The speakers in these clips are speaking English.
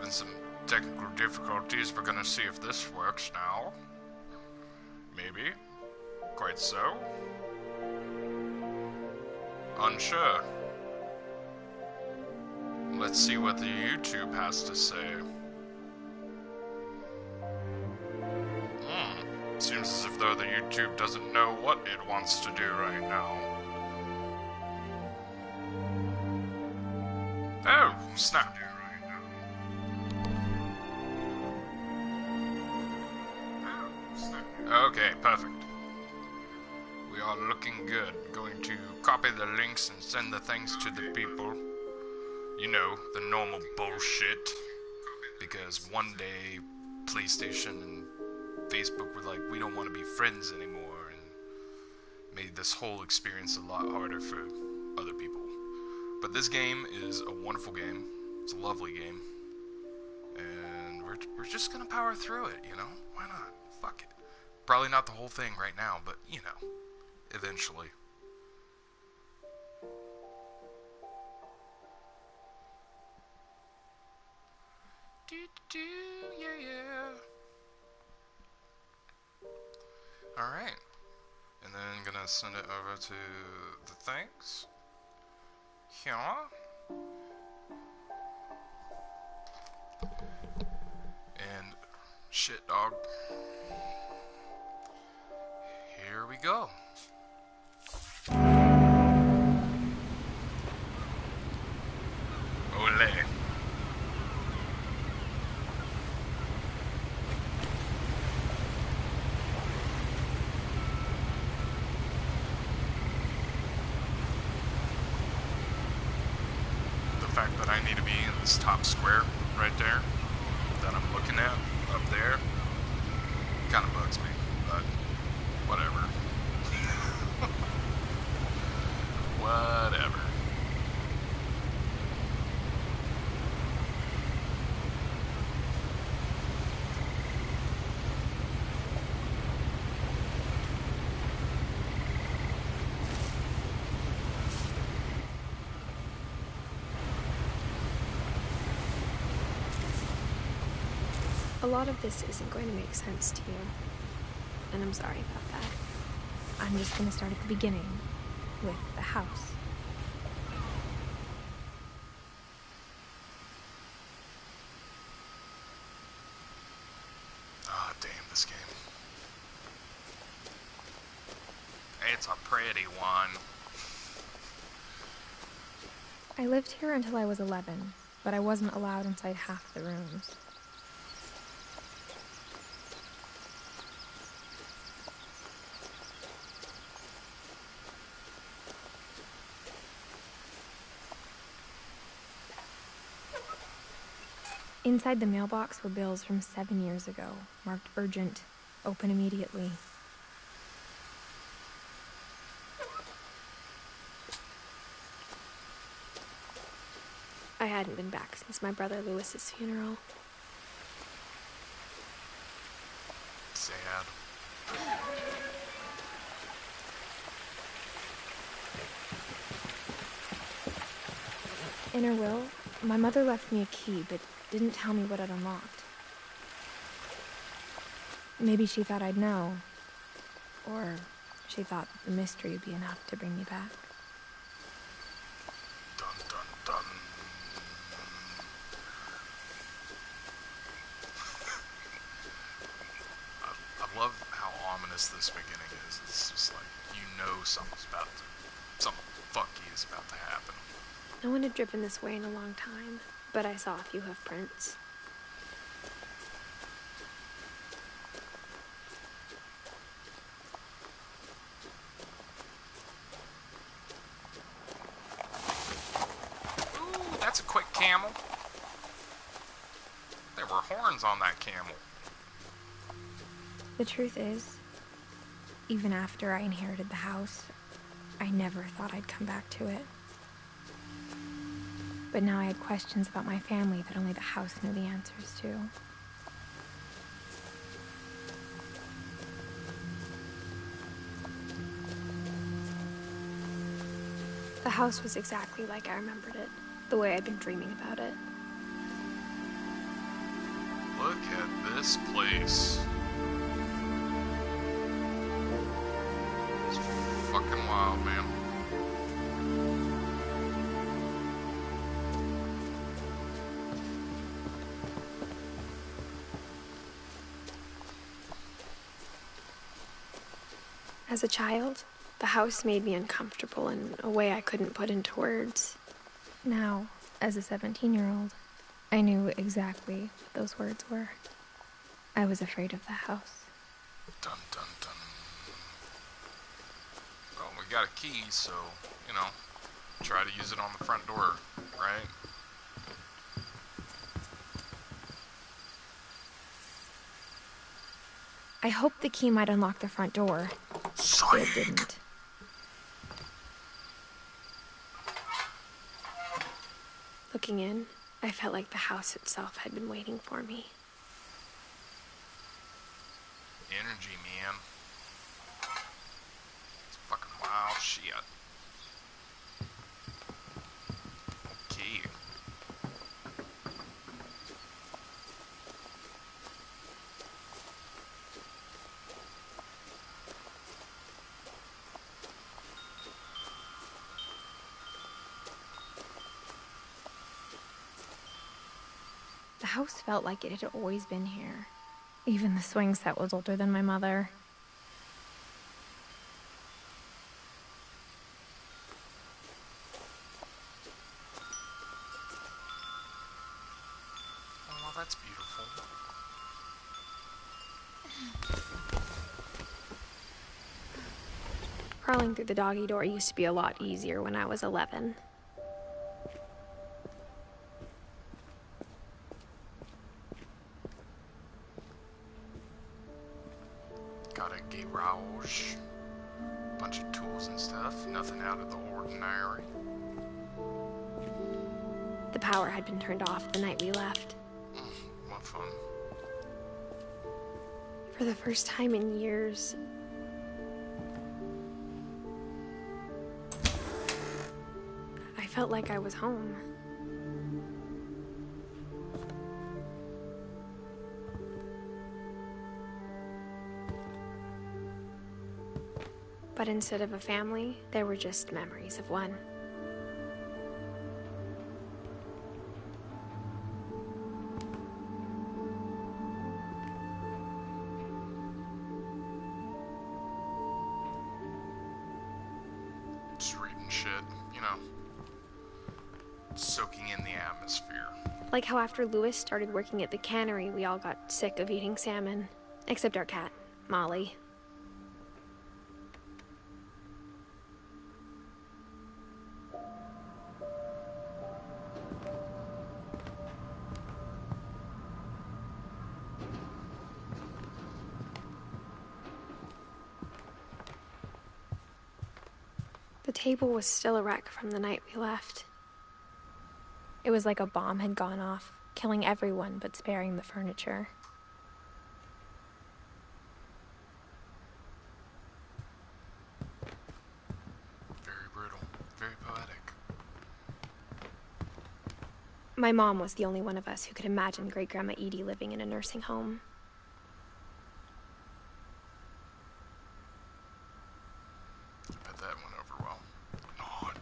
having some technical difficulties. We're gonna see if this works now. Maybe. Quite so. Unsure. Let's see what the YouTube has to say. Seems as if though the YouTube doesn't know what it wants to do right now. Oh, snap. Okay, perfect. We are looking good. Going to copy the links and send the things to the people. You know, the normal bullshit. Because one day, PlayStation and Facebook were like, we don't want to be friends anymore, and made this whole experience a lot harder for other people. But this game is a wonderful game. It's a lovely game. And we're just gonna power through it, you know? Why not? Fuck it. Probably not the whole thing right now, but, you know, eventually. Yeah. Alright. And then gonna send it over to the things. Here. And shit, dog. Here we go. Ole. The fact that I need to be in this top square right there that I'm looking at up there kind of bugs me, but whatever. Whatever. A lot of this isn't going to make sense to you, and I'm sorry about that. I'm just going to start at the beginning, with the house. Oh, damn this game. It's a pretty one. I lived here until I was 11, but I wasn't allowed inside half the rooms. Inside the mailbox were bills from 7 years ago, marked urgent, open immediately. I hadn't been back since my brother Lewis's funeral. Sad. In her will, my mother left me a key, but didn't tell me what it unlocked. Maybe she thought I'd know. Or she thought that the mystery would be enough to bring me back. Dun dun dun. I love how ominous this beginning is. It's just like, you know something funky is about to happen. No one had driven this way in a long time, but I saw a few hoof prints. Ooh, that's a quick camel. There were horns on that camel. The truth is, even after I inherited the house, I never thought I'd come back to it. But now I had questions about my family that only the house knew the answers to. The house was exactly like I remembered it, the way I'd been dreaming about it. This place is fucking wild, man. As a child, the house made me uncomfortable in a way I couldn't put into words. Now, as a 17-year-old, I knew exactly what those words were. I was afraid of the house. Dun dun dun. Well, we got a key, so, you know, try to use it on the front door, right? I hoped the key might unlock the front door, but it didn't. Looking in, I felt like the house itself had been waiting for me. Energy, man. It's fucking wild shit. Okay. The house felt like it had always been here. Even the swing set was older than my mother. Oh, well, that's beautiful. Crawling through the doggy door used to be a lot easier when I was 11. Got a garage. Bunch of tools and stuff. Nothing out of the ordinary. The power had been turned off the night we left. What fun. For the first time in years, I felt like I was home. But instead of a family, there were just memories of one. Just reading shit, you know. Soaking in the atmosphere. Like how after Lewis started working at the cannery, we all got sick of eating salmon. Except our cat, Molly. The table was still a wreck from the night we left. It was like a bomb had gone off, killing everyone but sparing the furniture. Very brutal. Very poetic. My mom was the only one of us who could imagine Great-Grandma Edie living in a nursing home. Bet that went over well. Not.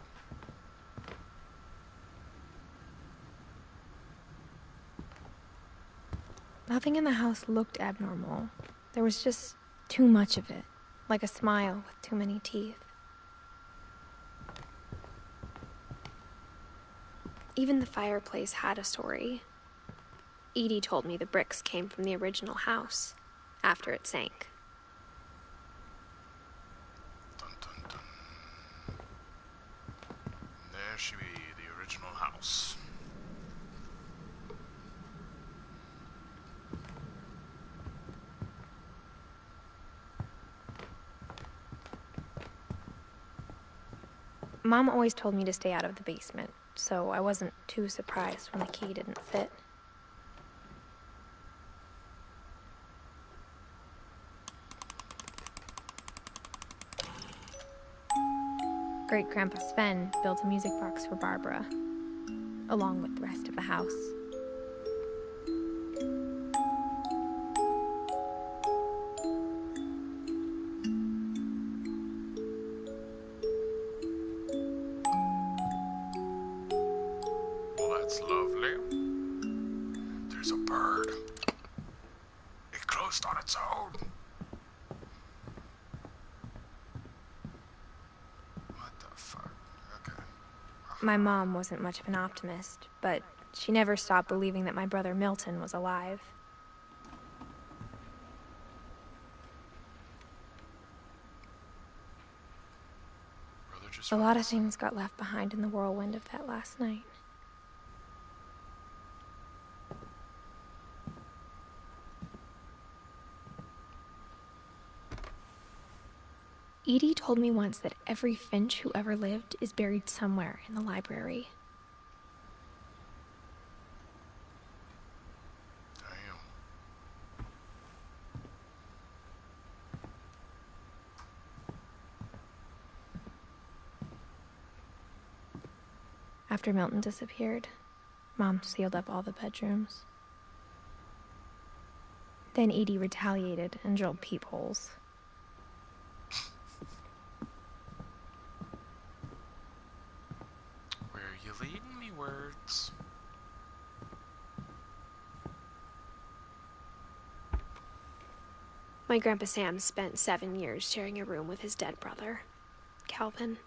Nothing in the house looked abnormal. There was just too much of it, like a smile with too many teeth. Even the fireplace had a story. Edie told me the bricks came from the original house, after it sank. Dun dun dun. There she be, the original house. Mom always told me to stay out of the basement, so I wasn't too surprised when the key didn't fit. Great-Grandpa Sven built a music box for Barbara, along with the rest of the house. There's a bird. It closed on its own. What the fuck? Okay. My mom wasn't much of an optimist, but she never stopped believing that my brother Milton was alive. A lot of things got left behind in the whirlwind of that last night. Edie told me once that every Finch who ever lived is buried somewhere in the library. Damn. After Milton disappeared, Mom sealed up all the bedrooms. Then Edie retaliated and drilled peepholes. Where are you leading me, words? My Grandpa Sam spent 7 years sharing a room with his dead brother, Calvin.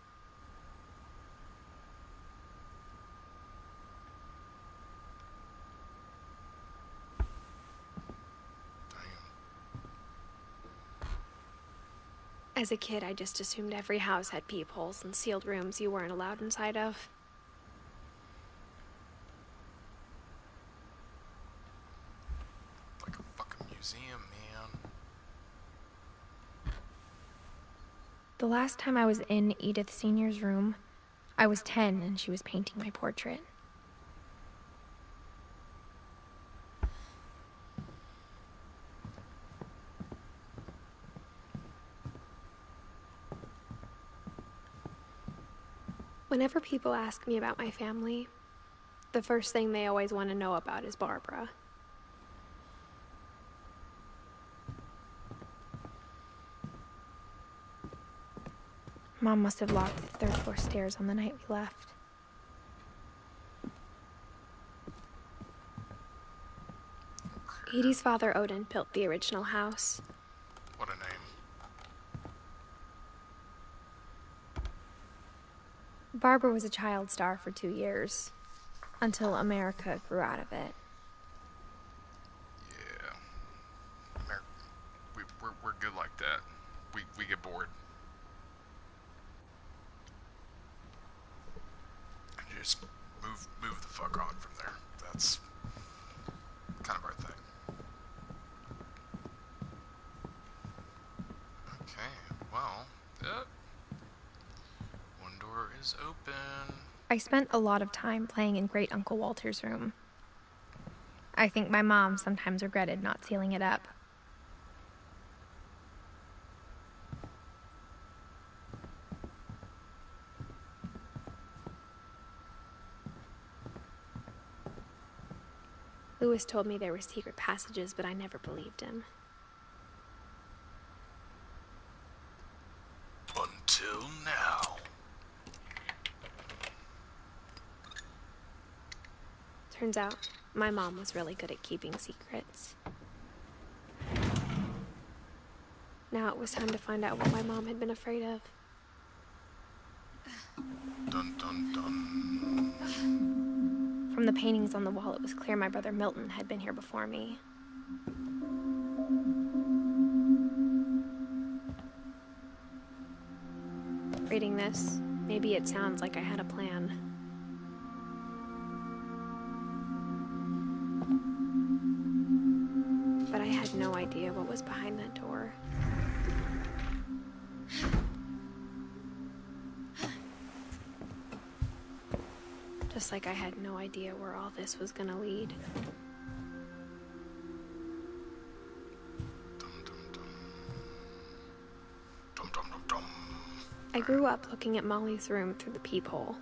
As a kid, I just assumed every house had peepholes and sealed rooms you weren't allowed inside of. Like a fucking museum, man. The last time I was in Edith Sr.'s room, I was 10 and she was painting my portrait. Whenever people ask me about my family, the first thing they always want to know about is Barbara. Mom must have locked the third floor stairs on the night we left. Edie's father, Odin, built the original house. What a name. Barbara was a child star for 2 years, until America grew out of it. Yeah. We're good like that. We get bored. And just move the fuck on from there. That's kind of our thing. Okay, well, one door is open. I spent a lot of time playing in Great Uncle Walter's room. I think my mom sometimes regretted not sealing it up. Lewis told me there were secret passages, but I never believed him. Until now. Turns out, my mom was really good at keeping secrets. Now it was time to find out what my mom had been afraid of. Dun dun dun. From the paintings on the wall, it was clear my brother Milton had been here before me. Reading this, maybe it sounds like I had a plan. But I had no idea what was behind that door. Just like I had no idea where all this was gonna lead. Dum dum dum. Dum dum dum dum. I grew up looking at Molly's room through the peephole.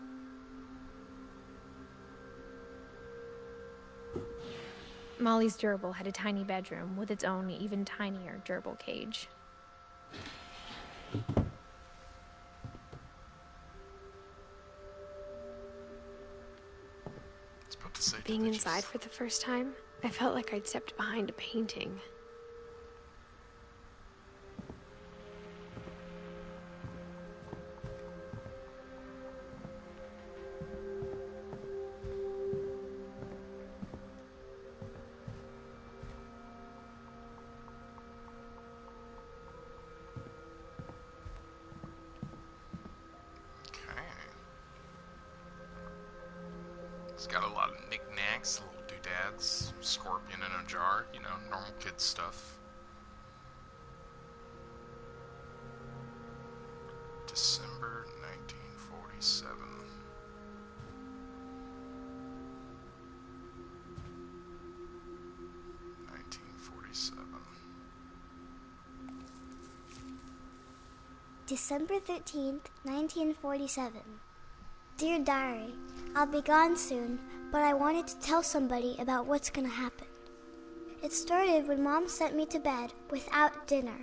Molly's gerbil had a tiny bedroom with its own even tinier gerbil cage. It's about to say Being inside for the first time, I felt like I'd stepped behind a painting. It's got a lot of knickknacks, little doodads, scorpion in a jar, you know, normal kid stuff. December 1947. December 13th, 1947. Dear Diary, I'll be gone soon, but I wanted to tell somebody about what's gonna happen. It started when Mom sent me to bed without dinner.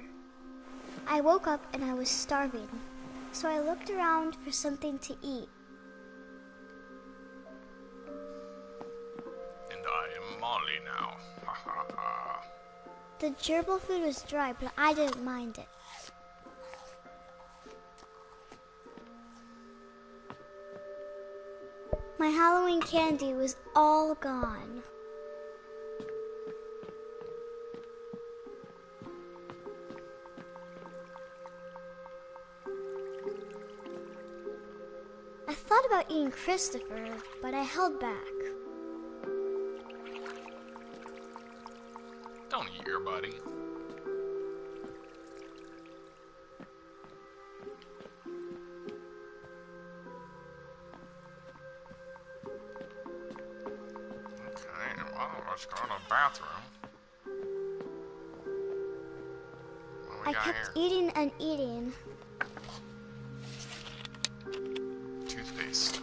I woke up and I was starving, so I looked around for something to eat. And I am Molly now. Ha ha ha. The gerbil food was dry, but I didn't mind it. My Halloween candy was all gone. I thought about eating Christopher, but I held back. Don't eat your buddy. Let's go to the bathroom. I kept eating and eating. Toothpaste.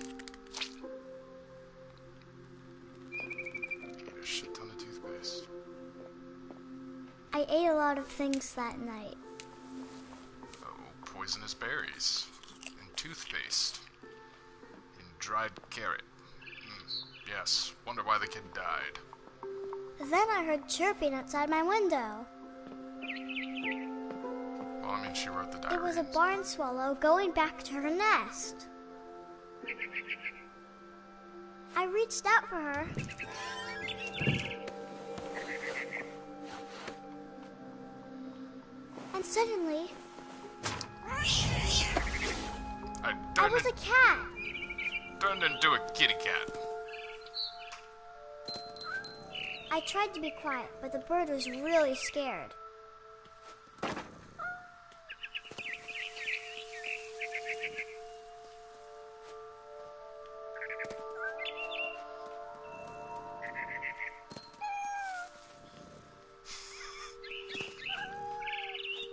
Ate a shit ton of toothpaste. I ate a lot of things that night. Oh, poisonous berries. And toothpaste. And dried carrot. Yes, wonder why the kid died. Then I heard chirping outside my window. Well, I mean, she wrote the diary. It was a barn swallow going back to her nest. I reached out for her. And suddenly, I was a cat. Turned into a kitty cat. I tried to be quiet, but the bird was really scared.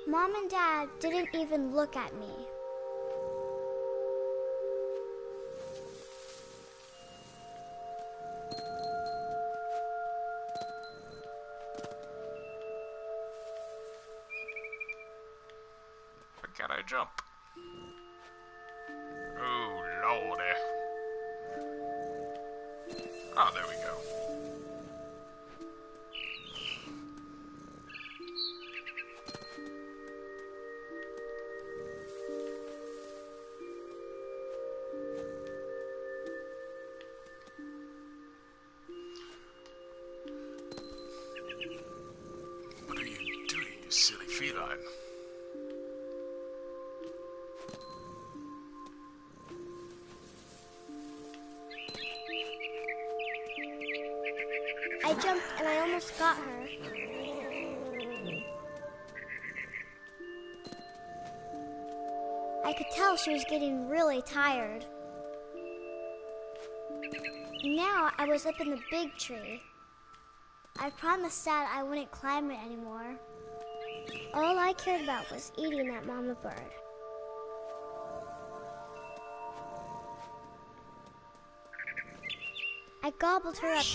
Mom and Dad didn't even look at me. Can I jump? Oh, lordy. Oh, there we go. What are you doing, you silly feline? I jumped and I almost got her. I could tell she was getting really tired. Now I was up in the big tree. I promised Dad I wouldn't climb it anymore. All I cared about was eating that mama bird. I gobbled her up.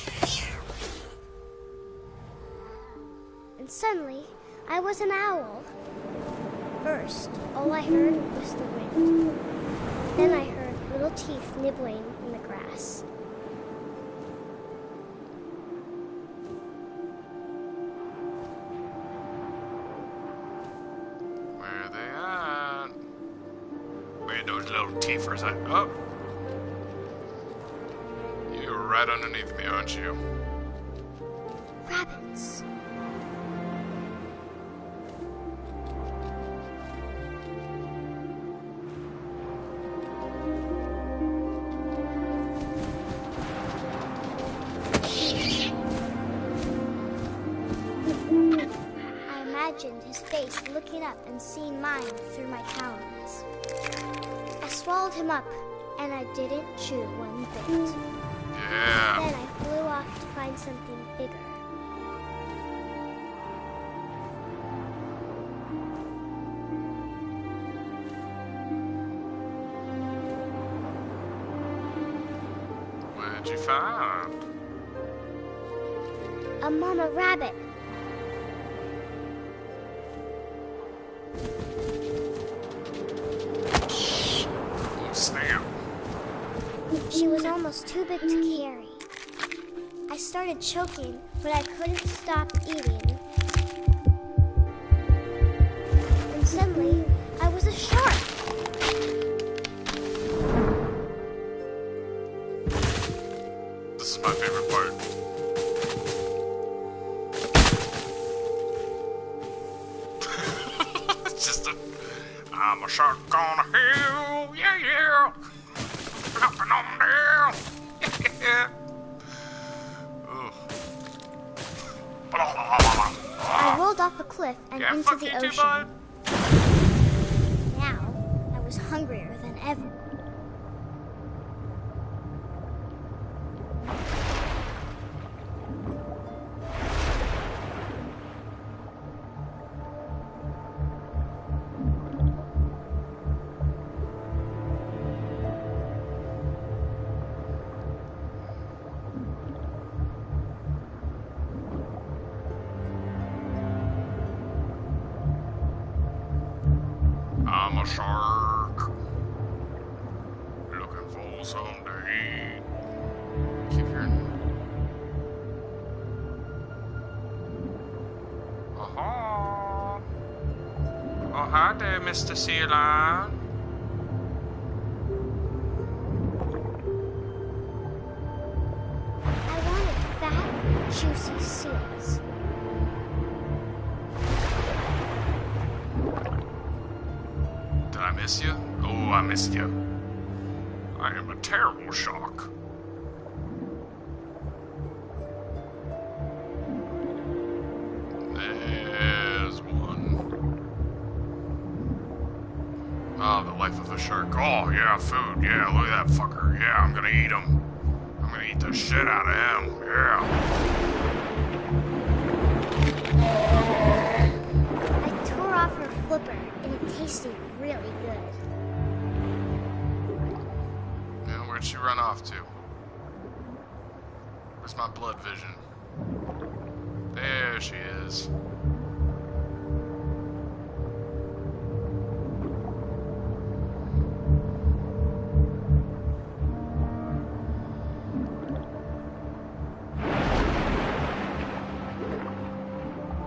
And suddenly, I was an owl. First, all I heard was the wind. Then I heard little teeth nibbling in the grass. little teethers. Oh! You're right underneath me, aren't you? Rabbits. I imagined his face looking up and seeing mine through my talons. I swallowed him up, and I didn't chew one bit. Yeah. Then I flew off to find something bigger. What'd you find? A mama rabbit. Oh, snap. She was almost too big to carry. I started choking, but I couldn't stop eating. And suddenly, I was a shark. This is my favorite part. It's just I'm a shark on a hill, yeah. Hopping on down, yeah. Ugh. I rolled off a cliff and Yeah, into fuck the you ocean. too, bud. Now, I was hungrier than ever. I'm a shark. Looking for something to eat. Keep hearing. Oh, hi there, Mr. Sea Lion. I wanted fat, juicy seals. Did I miss you? Oh, I missed you. I am a terrible shark. There's one. Oh, the life of a shark. Oh, yeah, food. Yeah, look at that fucker. Yeah, I'm gonna eat him. I'm gonna eat the shit out of him. Yeah. I tore off her flipper, and it tasted really good. Yeah, where'd she run off to? Where's my blood vision? There she is.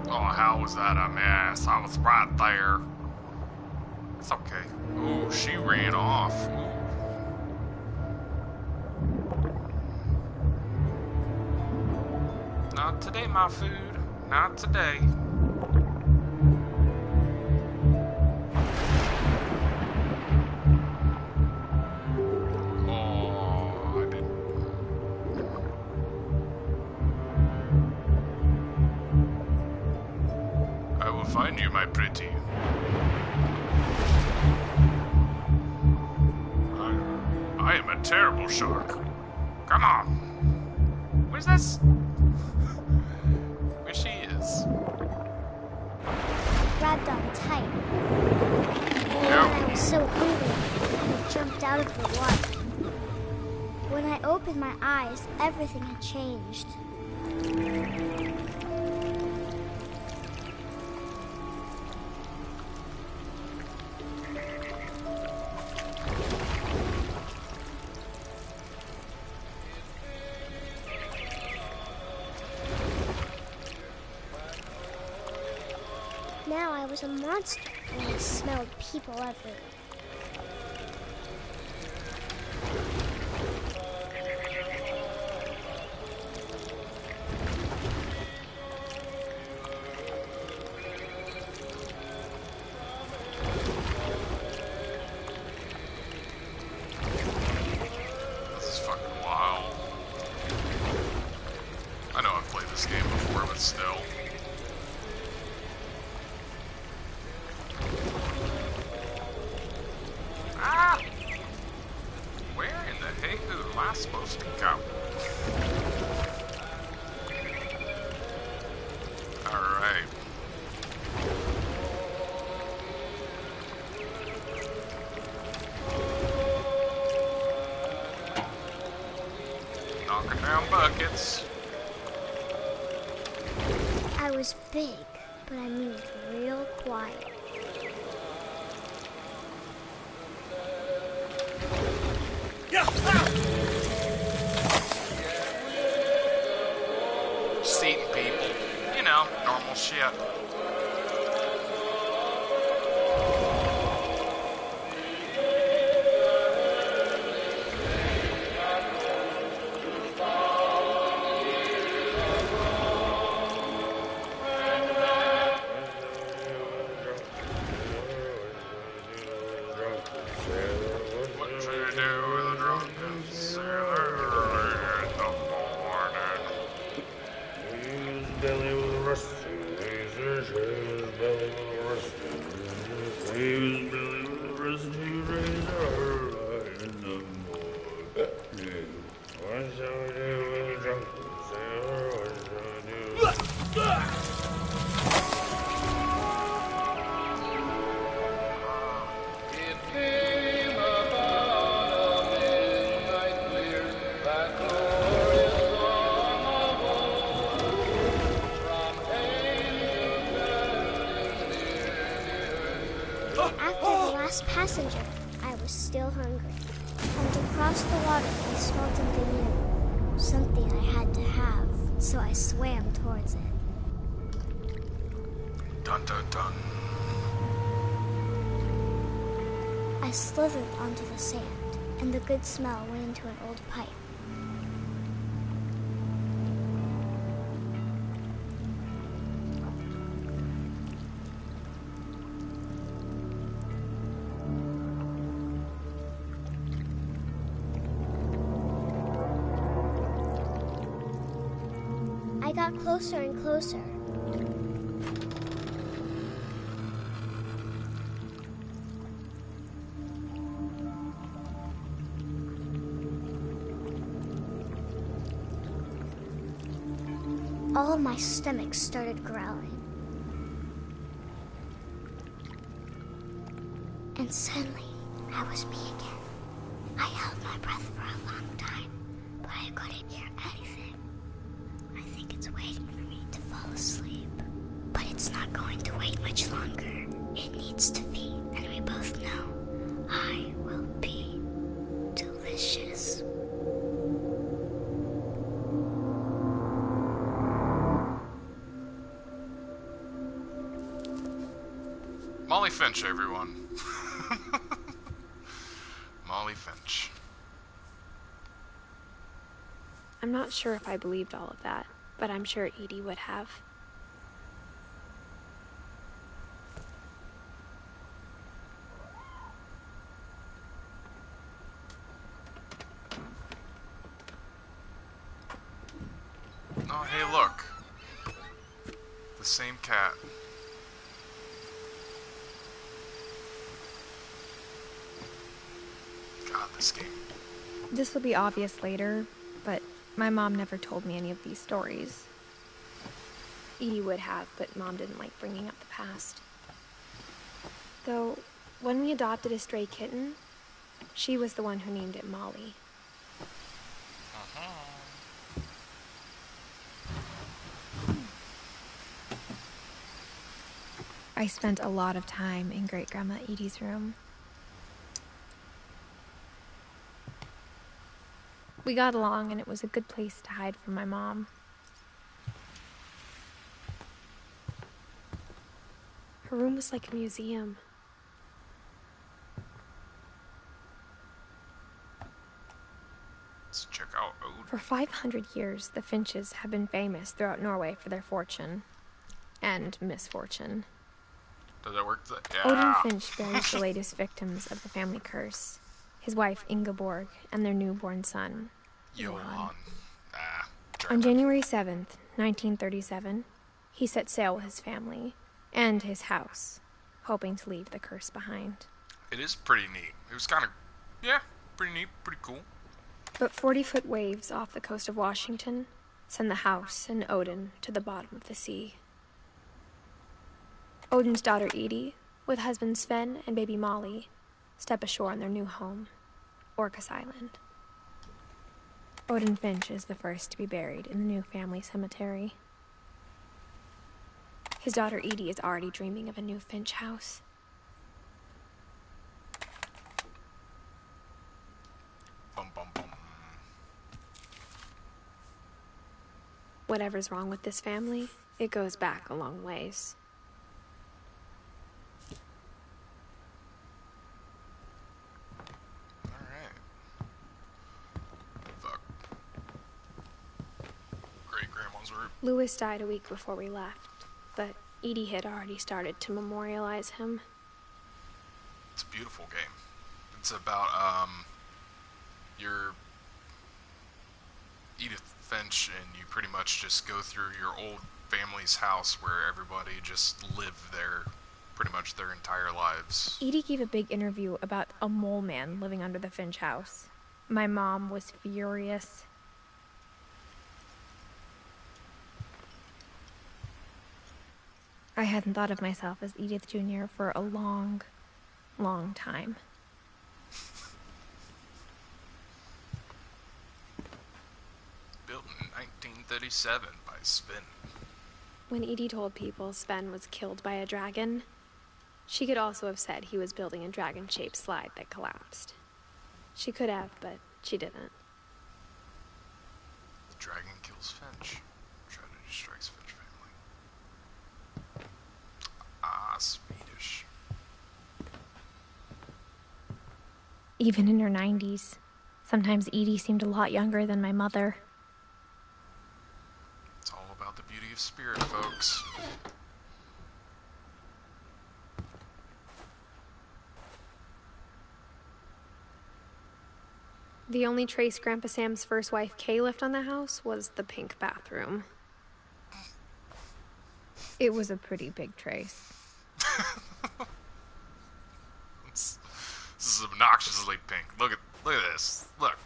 Oh, how was that a mess? I was right there. It's okay. Ooh, she ran off. Ooh. Not today, my food. Not today. Oh, I didn't. I will find you, my pretty. I am a terrible shark. Come on. Where's this? Where she is? Grabbed on tight. Yeah. And I was so hungry, I jumped out of the water. When I opened my eyes, everything had changed. Now I was a monster, and I smelled people everywhere. this. I was big, but I moved real quiet. Just eating people. You know, normal shit. What should I do with a drunken sailor early in the morning? His belly was rusty, razor, his belly was rusty, his belly was rusty, razor, early in the morning. What shall we do with a drunken sailor? What shall I do? It came upon a midnight clear, that glorious dawn of old. From After the last passenger, I was still hungry. And across the water, I smelled something new. Something I had to have, so I swam towards it. Dun dun dun. I slithered onto the sand, and the good smell went into an old pipe. I got closer and closer. All of my stomach started growling. And suddenly, I was me again. I held my breath for a long time, but I couldn't hear anything. I think it's waiting for me to fall asleep. But it's not going to wait much longer. It needs to feed, and we both know I will be delicious. Molly Finch, everyone. Molly Finch. I'm not sure if I believed all of that, but I'm sure Edie would have. Oh, hey, look. The same cat. God, this game. This will be obvious later, but my mom never told me any of these stories. Edie would have, but Mom didn't like bringing up the past. Though, when we adopted a stray kitten, she was the one who named it Molly. I spent a lot of time in Great-Grandma Edie's room. We got along, and it was a good place to hide from my mom. Her room was like a museum. Let's check out Ode. For 500 years, the Finches have been famous throughout Norway for their fortune and misfortune. Does that work? Yeah. Odin Finch buries the latest victims of the family curse, his wife Ingeborg and their newborn son, Johan. Johan. On January 7th, 1937, he set sail with his family and his house, hoping to leave the curse behind. It is pretty neat. It was kind of, yeah, pretty neat, pretty cool. But 40-foot waves off the coast of Washington send the house and Odin to the bottom of the sea. Odin's daughter Edie, with husband Sven and baby Molly, step ashore on their new home, Orcas Island. Odin Finch is the first to be buried in the new family cemetery. His daughter Edie is already dreaming of a new Finch house. Bum, bum, bum. Whatever's wrong with this family, it goes back a long ways. Alright. Fuck. Great-grandma's root. Lewis died a week before we left, but Edie had already started to memorialize him. It's a beautiful game. It's about, your Edith Finch, and you pretty much just go through your old family's house where everybody just lived there pretty much their entire lives. Edie gave a big interview about a mole man living under the Finch house. My mom was furious. I hadn't thought of myself as Edith Jr. for a long, long time. Built in 1937 by Sven. When Edie told people Sven was killed by a dragon, she could also have said he was building a dragon-shaped slide that collapsed. She could have, but she didn't. The dragon kills Finch. Tragedy strikes Finch family. Ah, Swedish. Even in her 90s, sometimes Edie seemed a lot younger than my mother. It's all about the beauty of spirit, folks. The only trace Grandpa Sam's first wife, Kay, left on the house was the pink bathroom. It was a pretty big trace. This is obnoxiously pink. Look at this. Look.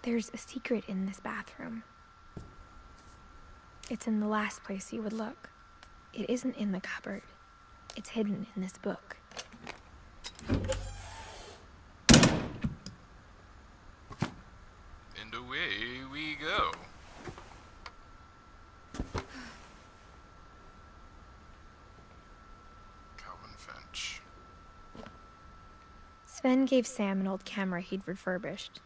There's a secret in this bathroom. It's in the last place you would look. It isn't in the cupboard. It's hidden in this book. And away we go. Calvin Finch. Sven gave Sam an old camera he'd refurbished.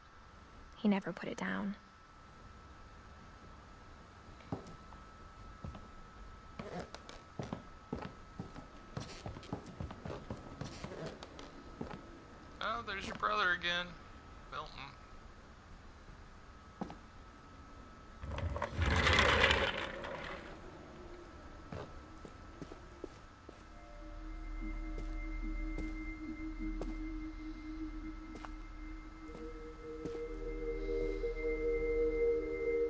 He never put it down. Oh, there's your brother again, Milton.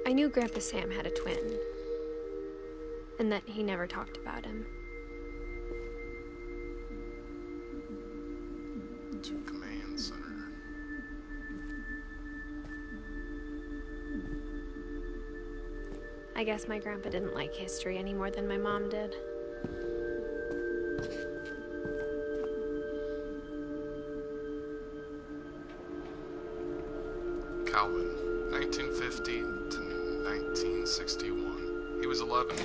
I knew Grandpa Sam had a twin, and that he never talked about him. Command center. I guess my grandpa didn't like history any more than my mom did. Calvin, 1950 to 1961. He was 11.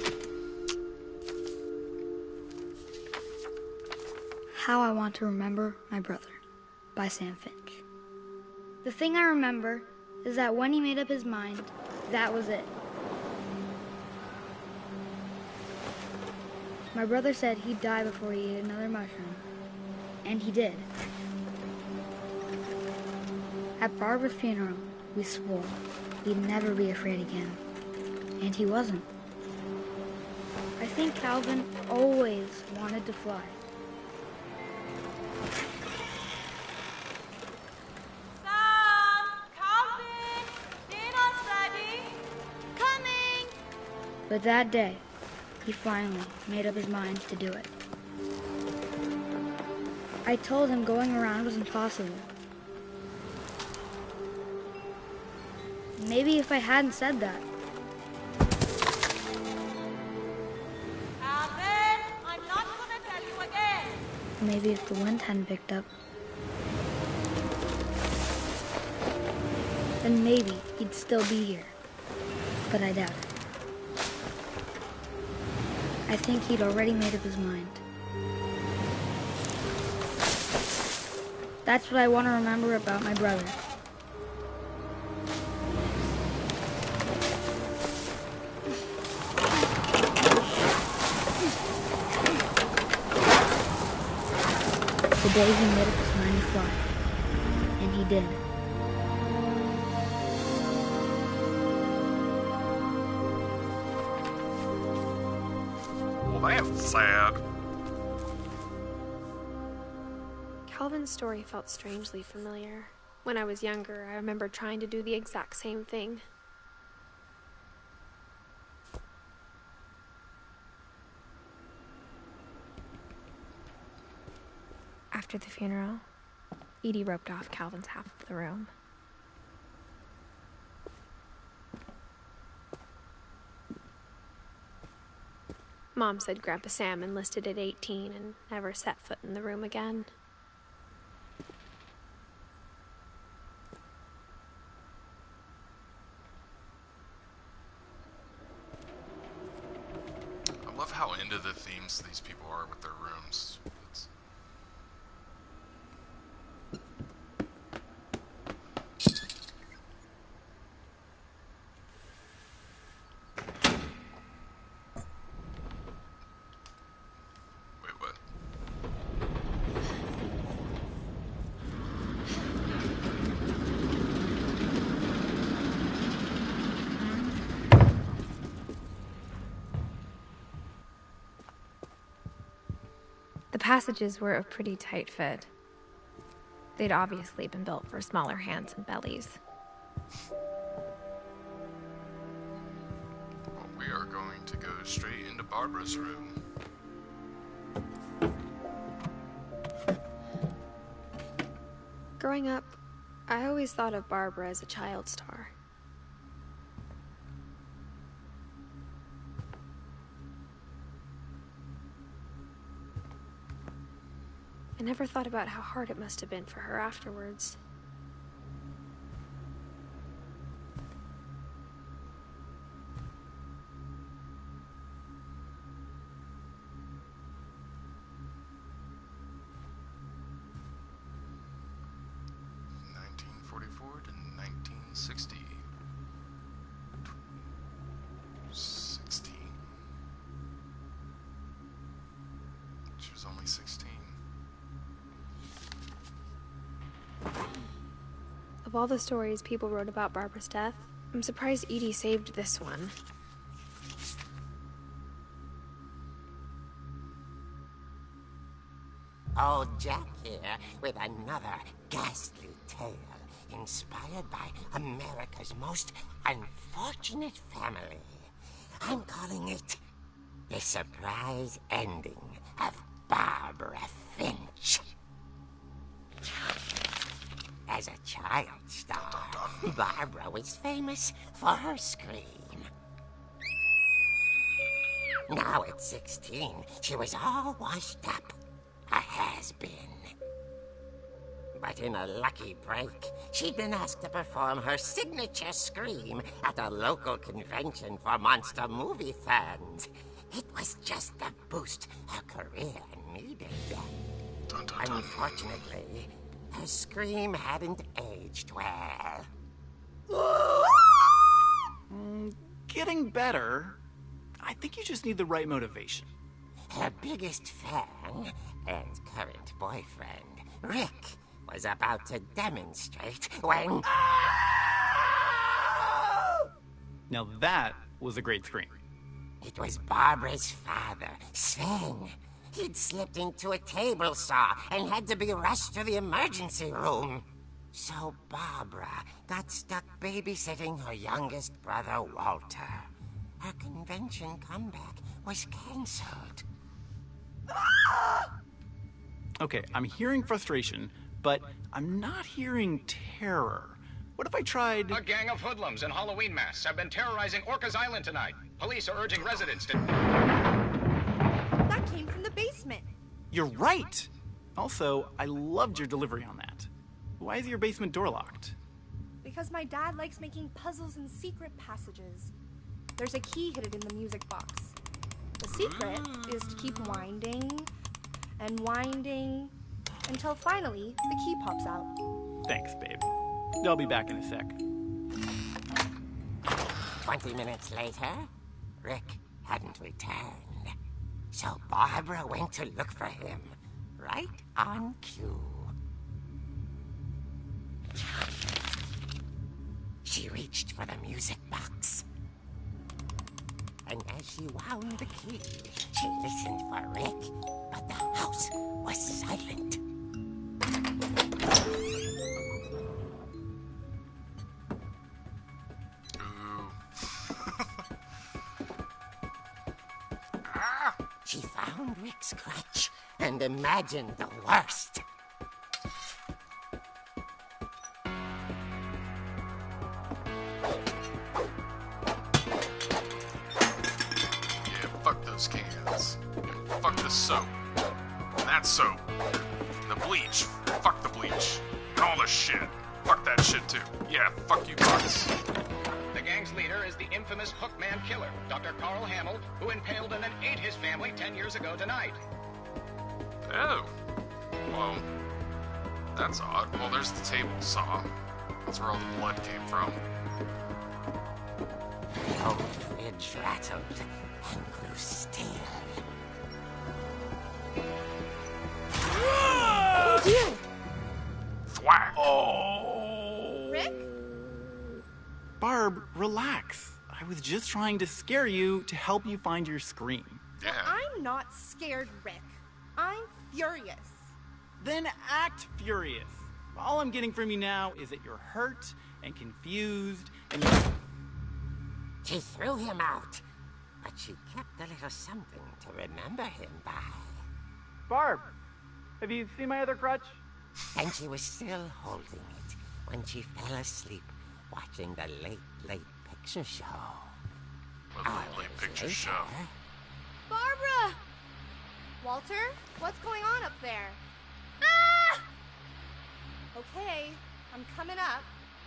How I Want to Remember My Brother by Sam Finch. The thing I remember is that when he made up his mind, that was it. My brother said he'd die before he ate another mushroom, and he did. At Barbara's funeral, we swore he'd never be afraid again, and he wasn't. I think Calvin always wanted to fly. But that day, he finally made up his mind to do it. I told him going around was impossible. Maybe if I hadn't said that, Maybe if the wind hadn't picked up, then maybe he'd still be here. But I doubt it. I think he'd already made up his mind. That's what I want to remember about my brother. The day he made up his mind to fly. And he did. Well, that's sad. Calvin's story felt strangely familiar. When I was younger, I remember trying to do the exact same thing. After the funeral, Edie roped off Calvin's half of the room. Mom said Grandpa Sam enlisted at 18 and never set foot in the room again. I love how into the themes these people are with their rooms. It's... Wait, what? The passages were a pretty tight fit. They'd obviously been built for smaller hands and bellies. Well, we are going to go straight into Barbara's room. Growing up, I always thought of Barbara as a child star. I never thought about how hard it must have been for her afterwards. To 1960. 16. She was only 16. Of all the stories people wrote about Barbara's death, I'm surprised Edie saved this one. Old Jack here with another ghastly tale inspired by America's most unfortunate family. I'm calling it The Surprise Ending of Barbara Finch. As a child star, Barbara was famous for her scream. Now at 16, she was all washed up, a has-been. But in a lucky break, she'd been asked to perform her signature scream at a local convention for monster movie fans. It was just the boost her career needed. Dun, dun, dun. Unfortunately, her scream hadn't aged well. Getting better. I think you just need the right motivation. Her biggest fan and current boyfriend, Rick, was about to demonstrate when... Now that was a great scream. It was Barbara's father, Sven. He'd slipped into a table saw and had to be rushed to the emergency room. So Barbara got stuck babysitting her youngest brother, Walter. Her convention comeback was canceled. Okay, I'm hearing frustration, but I'm not hearing terror. What if I tried... A gang of hoodlums in Halloween masks have been terrorizing Orcas Island tonight. Police are urging residents to... That came from the basement. You're right! Also, I loved your delivery on that. Why is your basement door locked? Because my dad likes making puzzles and secret passages. There's a key hidden in the music box. The secret is to keep winding and winding until finally the key pops out. Thanks, babe. I'll be back in a sec. 20 minutes later, Rick hadn't returned. So Barbara went to look for him, right on cue. She reached for the music box. And as she wound the key, she listened for Rick, but the house was silent. She found Rick's crutch and imagined the worst. Yeah, fuck those cans. And fuck the soap. And that soap. And the bleach. Fuck the bleach. And all the shit. Fuck that shit too. Yeah, fuck you guys. The gang's leader is the infamous Hookman killer, Dr. Carl Hamill, who impaled and then ate his family 10 years ago tonight. Oh. Well, that's odd. Well, there's the table saw. That's where all the blood came from. The old fridge rattled and grew still. Oh dear! Thwack! Oh! Rick? Barb, relax. I was just trying to scare you to help you find your screen. Yeah. I'm not scared, Rick. I'm furious. Then act furious. All I'm getting from you now is that you're hurt and confused and She threw him out, but she kept a little something to remember him by. Barb, have you seen my other crutch? And she was still holding it when she fell asleep watching the late picture show. What late picture show? Barbara! Walter, what's going on up there? Ah! Okay, I'm coming up,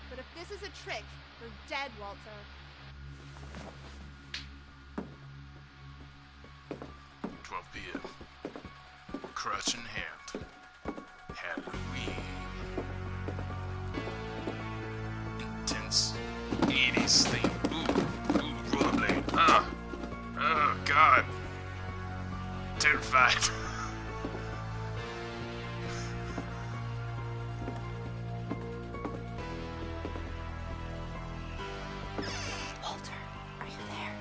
but if this is a trick, you're dead, Walter. 12 p.m. Crutch in hand. Halloween. Intense 80s theme. Ooh, rollerblade. Oh, God. Terrified. Walter, are you there?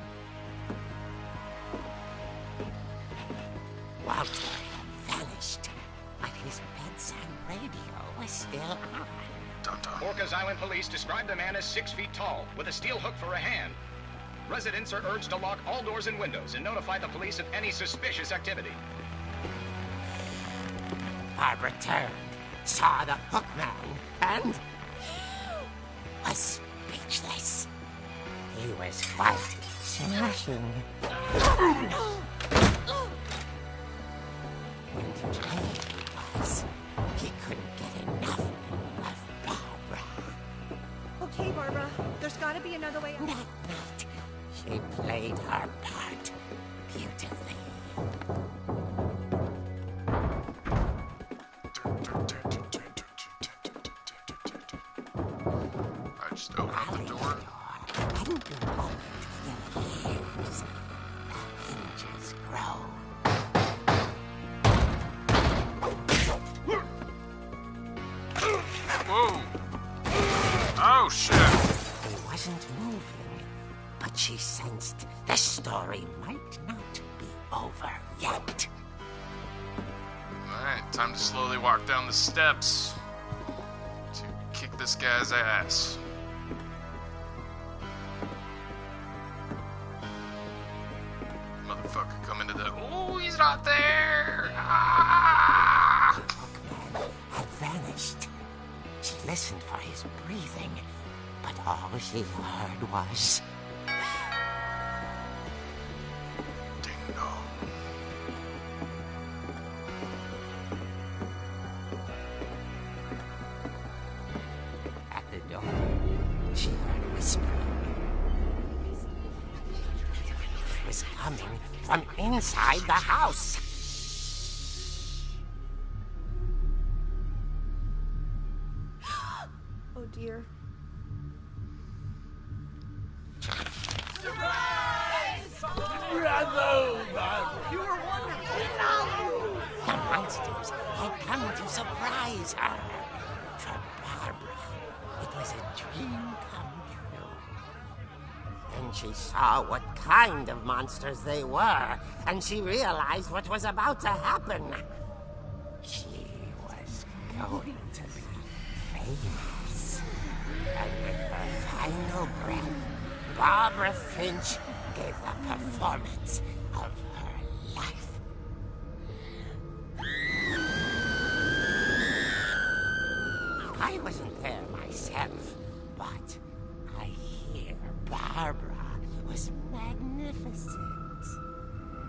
Walter had vanished, but his bedside radio was still on. Dun-dun. Orcas Island police describe the man as 6 feet tall, with a steel hook for a hand. Residents are urged to lock all doors and windows and notify the police of any suspicious activity. Barbara turned, saw the Hookman, and was speechless. He was quite smashing. And where he was, he couldn't get enough of Barbara. Okay, Barbara, there's gotta be another way out. That night, she played her part beautifully. I just open up the door. Hadn't been opened in years. The hinges groaned. Whoa! Oh, shit! He wasn't moving, but she sensed the story might not be over yet. Alright, time to slowly walk down the steps to kick this guy's ass. Motherfucker, come into the. Oh, he's not there! Ah! Hookman had vanished. She listened for his breathing, but all she heard was... Ding dong. coming from inside the house. Oh dear. You were wonderful. The monsters had come to surprise her. For Barbara, it was a dream come true. Then she saw what kind of monsters they were, and she realized what was about to happen. She was going to be famous. And with her final breath, Barbara Finch gave the performance of her life. I wasn't there myself, but I hear Barbara was magnificent.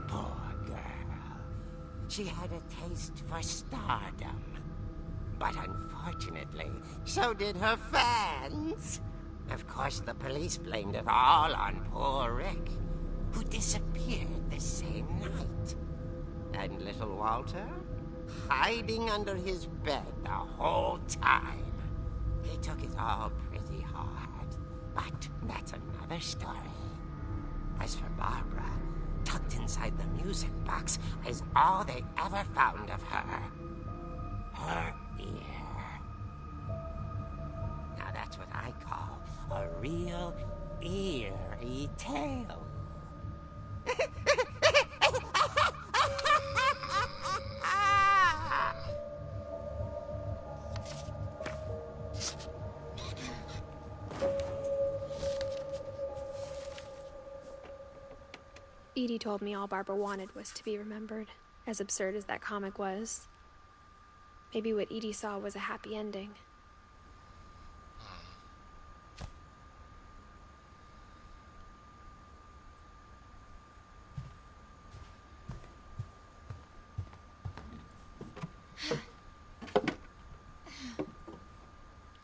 Poor girl. She had a taste for stardom. But unfortunately, so did her fans. Of course, the police blamed it all on poor Rick, who disappeared the same night. And little Walter, hiding under his bed the whole time. He took it all pretty hard, but that's another story. As for Barbara, tucked inside the music box is all they ever found of her. Her ear. Now that's what I call a real eerie tale. Edie told me all Barbara wanted was to be remembered, as absurd as that comic was. Maybe what Edie saw was a happy ending.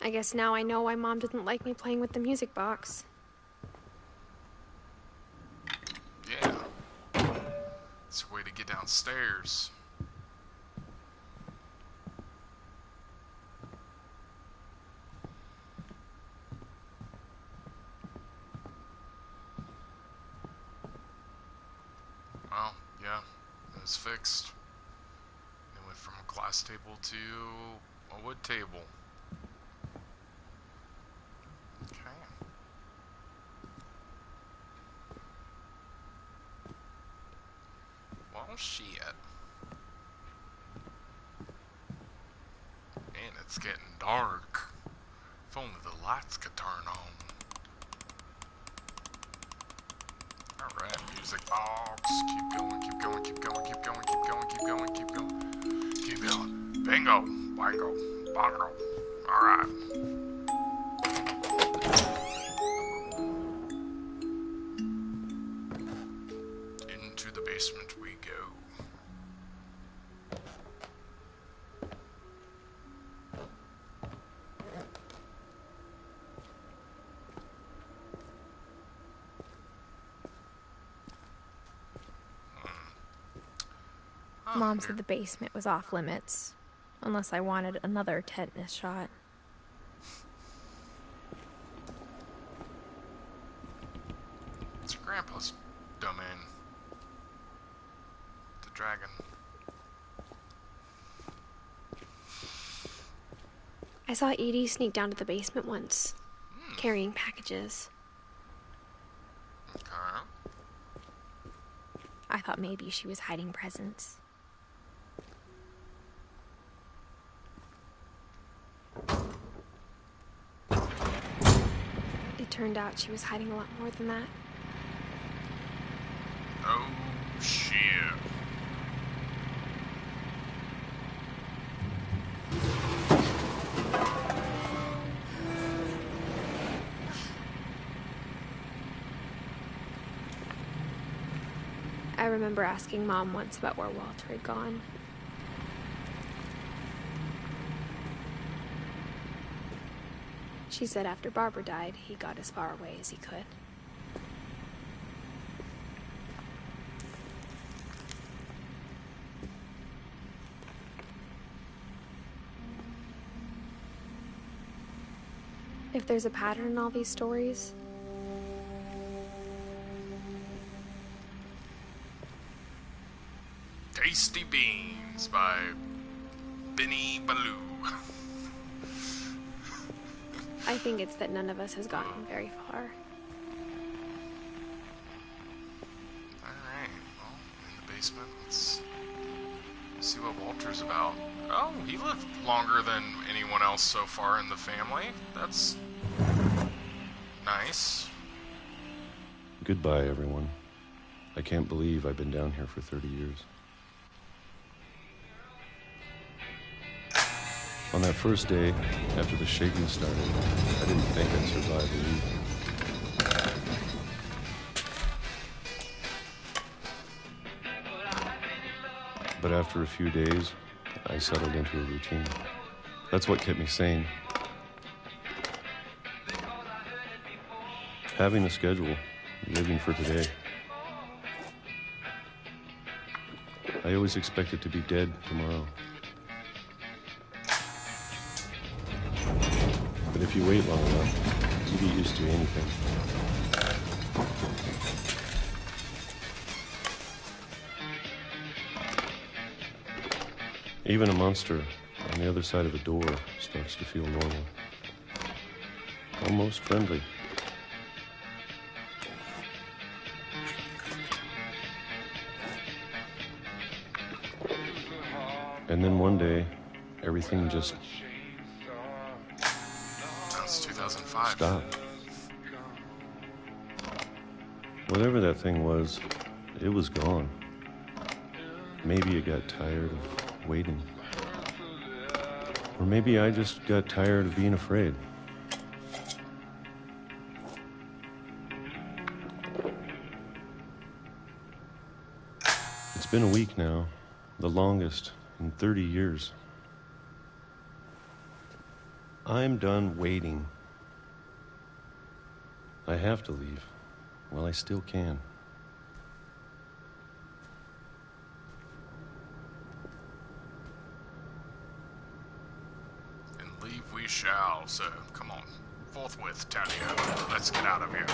I guess now I know why Mom didn't like me playing with the music box. Yeah. It's a way to get downstairs. Well, yeah, it was fixed. It went from a glass table to a wood table. Okay. Well, shit. Man, it's getting dark. If only the lights could turn on. Alright, music box. Keep going, keep going, keep going, keep going, keep going, keep going, keep going. Keep going. Bingo. Bingo. Bongo. Alright. Into the basement we go. Mom said the basement was off limits, unless I wanted another tetanus shot. It's your grandpa's domain. The dragon. I saw Edie sneak down to the basement once, carrying packages. Okay. I thought maybe she was hiding presents. It turned out she was hiding a lot more than that. Oh, shit. I remember asking Mom once about where Walter had gone. She said after Barbara died, he got as far away as he could. If there's a pattern in all these stories. Tasty Beans by Benny Baloo. I think it's that none of us has gotten very far. Alright, well, in the basement, let's see what Walter's about. Oh, he lived longer than anyone else so far in the family. That's nice. Goodbye, everyone. I can't believe I've been down here for 30 years. On that first day, after the shaking started, I didn't think I'd survive the evening. But after a few days, I settled into a routine. That's what kept me sane. Having a schedule, living for today. I always expected to be dead tomorrow. But if you wait long enough, you get used to anything. Even a monster on the other side of a door starts to feel normal. Almost friendly. And then one day, everything just That's 2005. stopped. Whatever that thing was, it was gone. Maybe it got tired of waiting. Or maybe I just got tired of being afraid. It's been a week now, the longest in 30 years. I'm done waiting. I have to leave. Well, I still can. And leave we shall, so come on. Forthwith, Talia. Let's get out of here.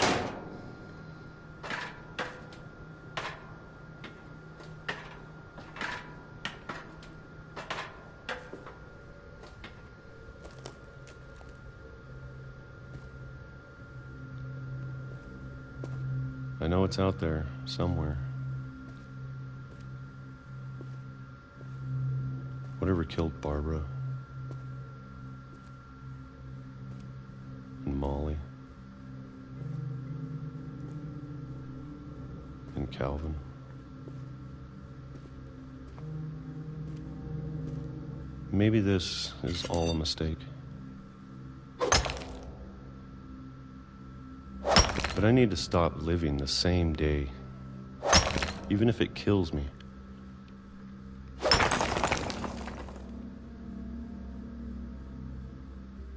I know it's out there, somewhere. Whatever killed Barbara and Molly and Calvin. Maybe this is all a mistake. But I need to stop living the same day, even if it kills me.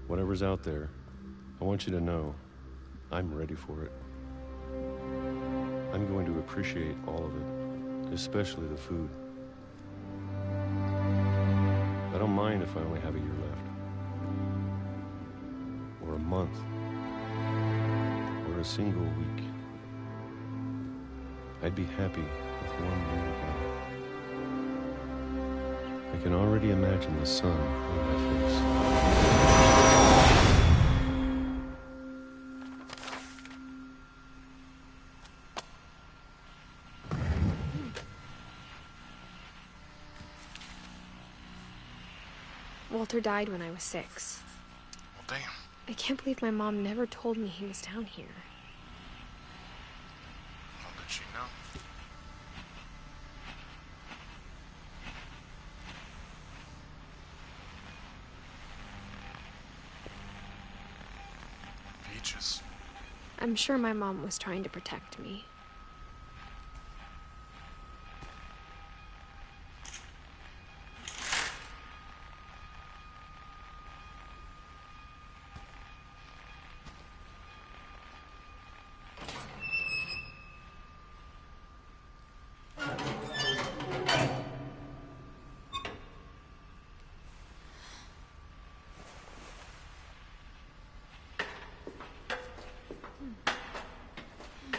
Whatever's out there, I want you to know I'm ready for it. I'm going to appreciate all of it, especially the food. I don't mind if I only have a year left, or a month, or a single week. I'd be happy with 1 year again. I can already imagine the sun on my face. Walter died when I was 6. Well, damn. I can't believe my mom never told me he was down here. How did she know? Peaches. I'm sure my mom was trying to protect me.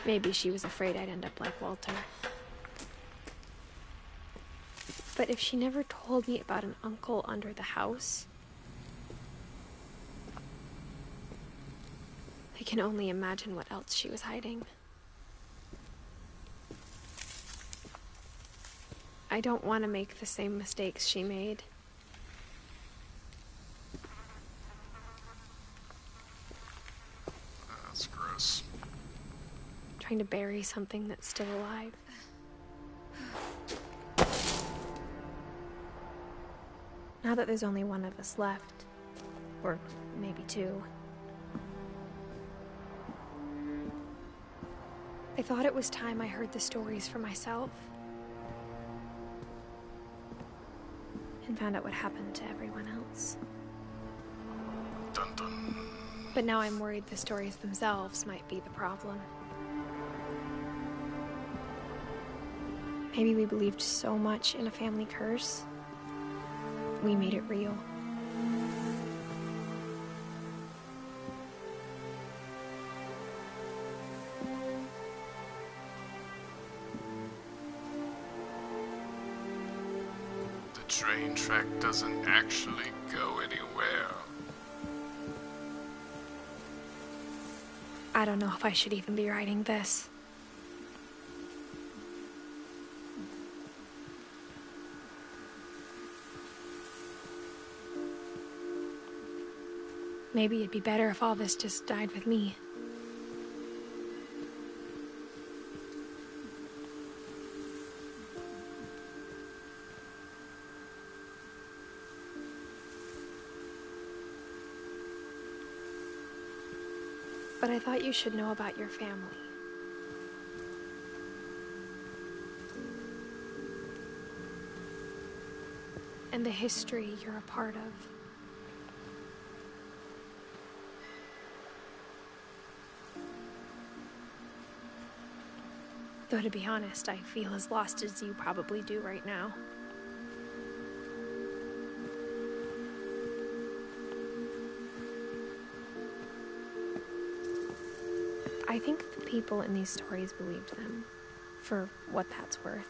Maybe she was afraid I'd end up like Walter. But if she never told me about an uncle under the house, I can only imagine what else she was hiding. I don't want to make the same mistakes she made. That's gross. Trying to bury something that's still alive. Now that there's only one of us left, or maybe two, I thought it was time I heard the stories for myself and found out what happened to everyone else. Dun dun. But now I'm worried the stories themselves might be the problem. Maybe we believed so much in a family curse, we made it real. The train track doesn't actually go anywhere. I don't know if I should even be writing this. Maybe it'd be better if all this just died with me. But I thought you should know about your family. And the history you're a part of. Though to be honest, I feel as lost as you probably do right now. I think the people in these stories believed them, for what that's worth.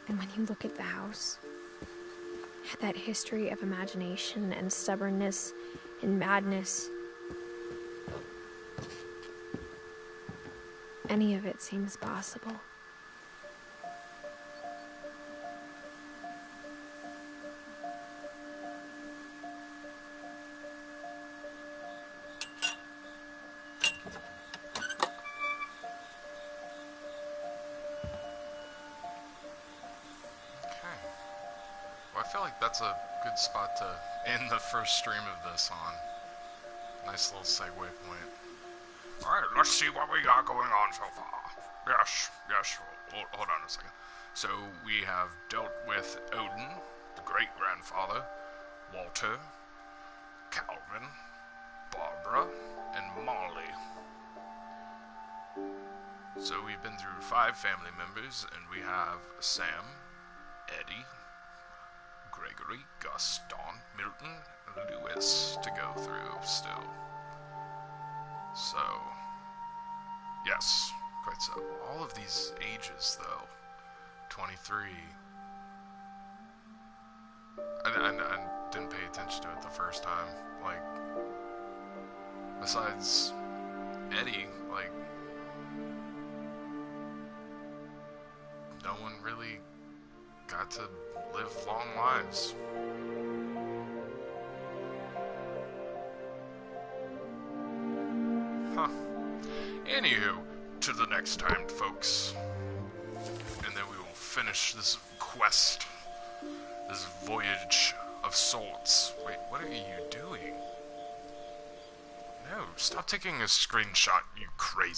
And when you look at the house, that history of imagination and stubbornness and madness, any of it seems possible. Well, I feel like that's a good spot to end the first stream of this on. Nice little segue point. Alright, let's see what we got going on so far. Yes, hold on a second. So, we have dealt with Odin, the great-grandfather, Walter, Calvin, Barbara, and Molly. So we've been through 5 family members, and we have Sam, Eddie, Gregory, Gaston, Milton, and Lewis to go through still. So, yes, quite so. All of these ages, though. 23. I didn't pay attention to it the first time. Like, besides Eddie, like, no one really got to live long lives. Huh. Anywho, to the next time, folks. And then we will finish this quest. This voyage of sorts. Wait, what are you doing? No, stop taking a screenshot, you crazy